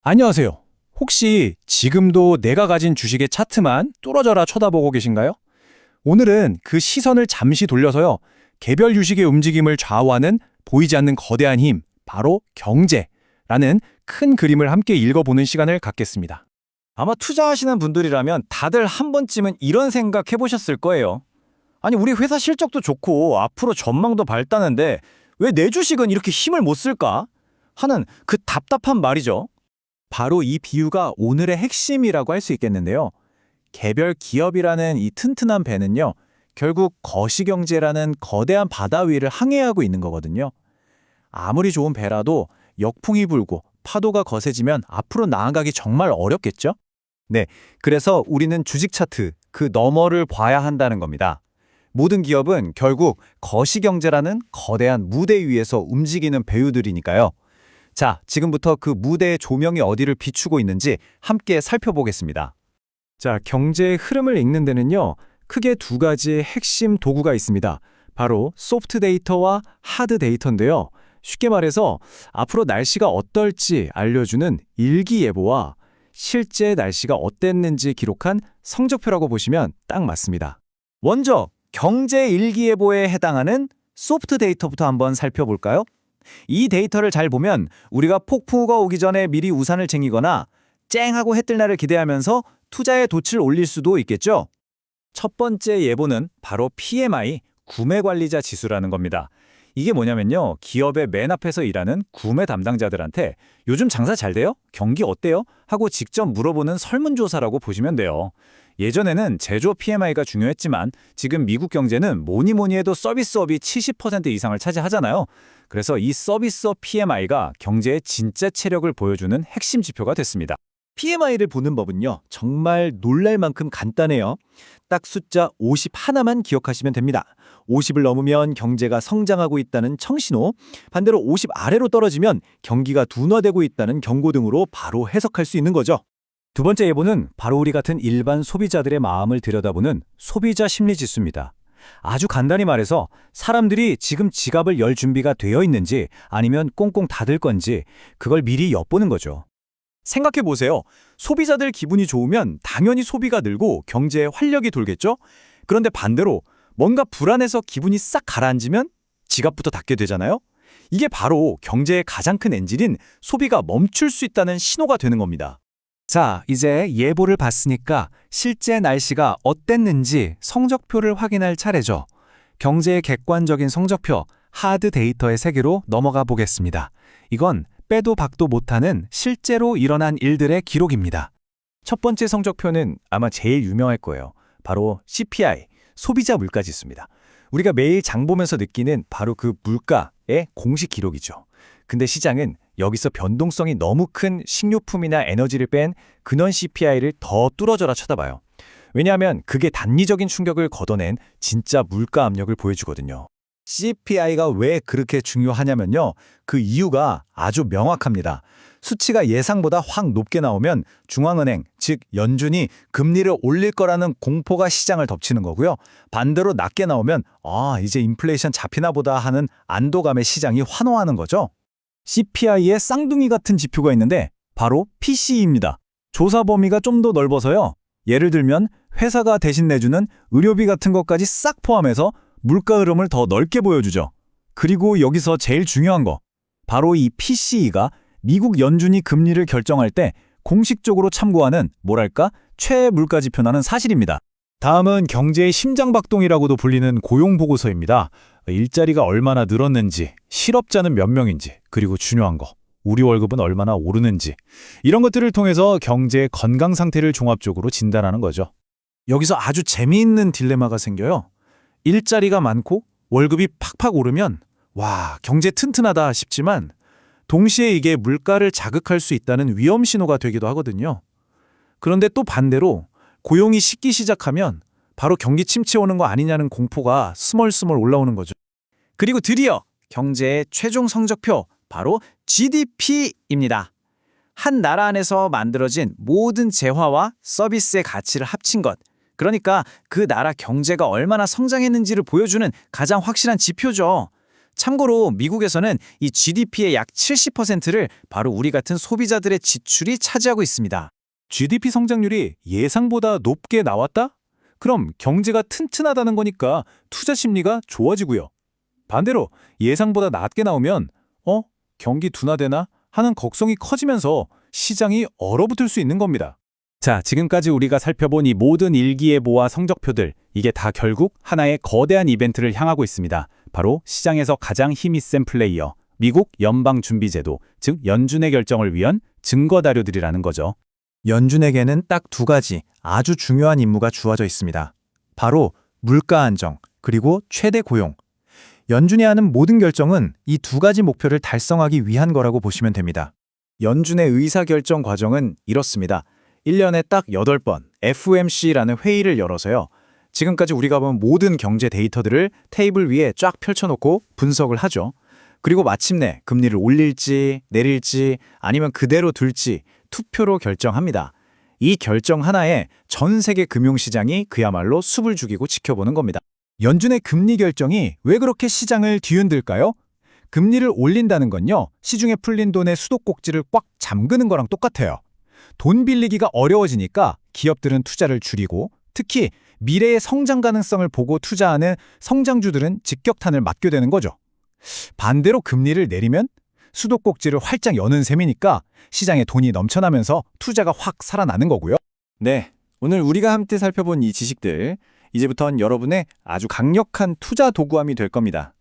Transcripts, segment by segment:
안녕하세요. 혹시 지금도 내가 가진 주식의 차트만 뚫어져라 쳐다보고 계신가요? 오늘은 그 시선을 잠시 돌려서요. 개별 주식의 움직임을 좌우하는 보이지 않는 거대한 힘, 바로 경제라는 큰 그림을 함께 읽어보는 시간을 갖겠습니다. 아마 투자하시는 분들이라면 다들 한 번쯤은 이런 생각 해보셨을 거예요. 아니, 우리 회사 실적도 좋고 앞으로 전망도 밝다는데 왜 내 주식은 이렇게 힘을 못 쓸까? 하는 그 답답한 말이죠. 바로 이 비유가 오늘의 핵심이라고 할 수 있겠는데요. 개별 기업이라는 이 튼튼한 배는요, 결국 거시경제라는 거대한 바다 위를 항해하고 있는 거거든요. 아무리 좋은 배라도 역풍이 불고 파도가 거세지면 앞으로 나아가기 정말 어렵겠죠? 네, 그래서 우리는 주식 차트, 그 너머를 봐야 한다는 겁니다. 모든 기업은 결국 거시경제라는 거대한 무대 위에서 움직이는 배우들이니까요. 자, 지금부터 그 무대의 조명이 어디를 비추고 있는지 함께 살펴보겠습니다. 자, 경제의 흐름을 읽는 데는요. 크게 두 가지의 핵심 도구가 있습니다. 바로 소프트 데이터와 하드 데이터인데요. 쉽게 말해서 앞으로 날씨가 어떨지 알려주는 일기예보와 실제 날씨가 어땠는지 기록한 성적표라고 보시면 딱 맞습니다. 먼저 경제 일기예보에 해당하는 소프트 데이터부터 한번 살펴볼까요? 이 데이터를 잘 보면 우리가 폭풍우가 오기 전에 미리 우산을 챙기거나 쨍하고 해뜰 날을 기대하면서 투자의 돛을 올릴 수도 있겠죠. 첫 번째 예보는 바로 PMI, 구매관리자 지수라는 겁니다. 이게 뭐냐면요, 기업의 맨 앞에서 일하는 구매 담당자들한테 요즘 장사 잘 돼요? 경기 어때요? 하고 직접 물어보는 설문조사라고 보시면 돼요. 예전에는 제조업 PMI가 중요했지만 지금 미국 경제는 뭐니 뭐니 해도 서비스업이 70% 이상을 차지하잖아요. 그래서 이 서비스업 PMI가 경제의 진짜 체력을 보여주는 핵심 지표가 됐습니다. PMI를 보는 법은요, 정말 놀랄 만큼 간단해요. 딱 숫자 50 하나만 기억하시면 됩니다. 50을 넘으면 경제가 성장하고 있다는 청신호, 반대로 50 아래로 떨어지면 경기가 둔화되고 있다는 경고 등으로 바로 해석할 수 있는 거죠. 두 번째 예보는 바로 우리 같은 일반 소비자들의 마음을 들여다보는 소비자 심리 지수입니다. 아주 간단히 말해서 사람들이 지금 지갑을 열 준비가 되어 있는지 아니면 꽁꽁 닫을 건지 그걸 미리 엿보는 거죠. 생각해 보세요. 소비자들 기분이 좋으면 당연히 소비가 늘고 경제에 활력이 돌겠죠? 그런데 반대로 뭔가 불안해서 기분이 싹 가라앉으면 지갑부터 닫게 되잖아요? 이게 바로 경제의 가장 큰 엔진인 소비가 멈출 수 있다는 신호가 되는 겁니다. 자, 이제 예보를 봤으니까 실제 날씨가 어땠는지 성적표를 확인할 차례죠. 경제의 객관적인 성적표, 하드 데이터의 세계로 넘어가 보겠습니다. 이건 빼도 박도 못하는 실제로 일어난 일들의 기록입니다. 첫 번째 성적표는 아마 제일 유명할 거예요. 바로 CPI, 소비자 물가지수입니다. 우리가 매일 장 보면서 느끼는 바로 그 물가의 공식 기록이죠. 근데 시장은 여기서 변동성이 너무 큰 식료품이나 에너지를 뺀 근원 CPI를 더 뚫어져라 쳐다봐요. 왜냐하면 그게 단기적인 충격을 걷어낸 진짜 물가 압력을 보여주거든요. CPI가 왜 그렇게 중요하냐면요, 그 이유가 아주 명확합니다. 수치가 예상보다 확 높게 나오면 중앙은행, 즉 연준이 금리를 올릴 거라는 공포가 시장을 덮치는 거고요. 반대로 낮게 나오면 이제 인플레이션 잡히나 보다 하는 안도감에 시장이 환호하는 거죠. CPI의 쌍둥이 같은 지표가 있는데 바로 PCE입니다. 조사 범위가 좀 더 넓어서요. 예를 들면 회사가 대신 내주는 의료비 같은 것까지 싹 포함해서 물가 흐름을 더 넓게 보여주죠. 그리고 여기서 제일 중요한 거, 바로 이 PCE가 미국 연준이 금리를 결정할 때 공식적으로 참고하는 최애 물가 지표라는 사실입니다. 다음은 경제의 심장박동이라고도 불리는 고용보고서입니다. 일자리가 얼마나 늘었는지, 실업자는 몇 명인지, 그리고 중요한 거, 우리 월급은 얼마나 오르는지, 이런 것들을 통해서 경제의 건강 상태를 종합적으로 진단하는 거죠. 여기서 아주 재미있는 딜레마가 생겨요. 일자리가 많고 월급이 팍팍 오르면 와, 경제 튼튼하다 싶지만 동시에 이게 물가를 자극할 수 있다는 위험 신호가 되기도 하거든요. 그런데 또 반대로 고용이 식기 시작하면 바로 경기 침체 오는 거 아니냐는 공포가 스멀스멀 올라오는 거죠. 그리고 드디어 경제의 최종 성적표, 바로 GDP입니다. 한 나라 안에서 만들어진 모든 재화와 서비스의 가치를 합친 것, 그러니까 그 나라 경제가 얼마나 성장했는지를 보여주는 가장 확실한 지표죠. 참고로 미국에서는 이 GDP의 약 70%를 바로 우리 같은 소비자들의 지출이 차지하고 있습니다. GDP 성장률이 예상보다 높게 나왔다? 그럼 경제가 튼튼하다는 거니까 투자 심리가 좋아지고요. 반대로 예상보다 낮게 나오면 경기 둔화되나 하는 걱정이 커지면서 시장이 얼어붙을 수 있는 겁니다. 자, 지금까지 우리가 살펴본 이 모든 일기예보와 성적표들, 이게 다 결국 하나의 거대한 이벤트를 향하고 있습니다. 바로 시장에서 가장 힘이 센 플레이어, 미국 연방준비제도, 즉 연준의 결정을 위한 증거자료들이라는 거죠. 연준에게는 딱 두 가지 아주 중요한 임무가 주어져 있습니다. 바로 물가 안정, 그리고 최대 고용. 연준이 하는 모든 결정은 이 두 가지 목표를 달성하기 위한 거라고 보시면 됩니다. 연준의 의사결정 과정은 이렇습니다. 1년에 딱 8번 FOMC라는 회의를 열어서요. 지금까지 우리가 본 모든 경제 데이터들을 테이블 위에 쫙 펼쳐놓고 분석을 하죠. 그리고 마침내 금리를 올릴지 내릴지 아니면 그대로 둘지 투표로 결정합니다. 이 결정 하나에 전 세계 금융시장이 그야말로 숲을 죽이고 지켜보는 겁니다. 연준의 금리 결정이 왜 그렇게 시장을 뒤흔들까요? 금리를 올린다는 건요, 시중에 풀린 돈의 수도꼭지를 꽉 잠그는 거랑 똑같아요. 돈 빌리기가 어려워지니까 기업들은 투자를 줄이고, 특히 미래의 성장 가능성을 보고 투자하는 성장주들은 직격탄을 맞게 되는 거죠. 반대로 금리를 내리면 수도꼭지를 활짝 여는 셈이니까 시장에 돈이 넘쳐나면서 투자가 확 살아나는 거고요. 네, 오늘 우리가 함께 살펴본 이 지식들, 이제부턴 여러분의 아주 강력한 투자 도구함이 될 겁니다.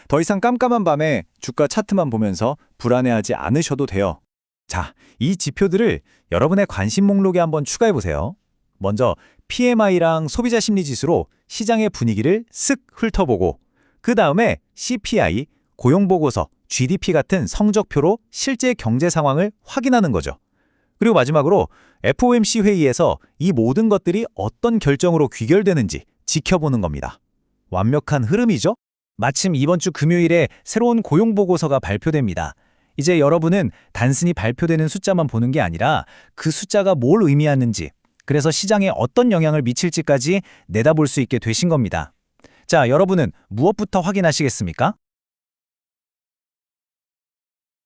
더 이상 깜깜한 밤에 주가 차트만 보면서 불안해하지 않으셔도 돼요. 자, 이 지표들을 여러분의 관심 목록에 한번 추가해보세요. 먼저 PMI랑 소비자 심리지수로 시장의 분위기를 쓱 훑어보고, 그 다음에 CPI, 고용보고서, GDP 같은 성적표로 실제 경제 상황을 확인하는 거죠. 그리고 마지막으로 FOMC 회의에서 이 모든 것들이 어떤 결정으로 귀결되는지 지켜보는 겁니다. 완벽한 흐름이죠? 마침 이번 주 금요일에 새로운 고용보고서가 발표됩니다. 이제 여러분은 단순히 발표되는 숫자만 보는 게 아니라 그 숫자가 뭘 의미하는지, 그래서 시장에 어떤 영향을 미칠지까지 내다볼 수 있게 되신 겁니다. 자, 여러분은 무엇부터 확인하시겠습니까?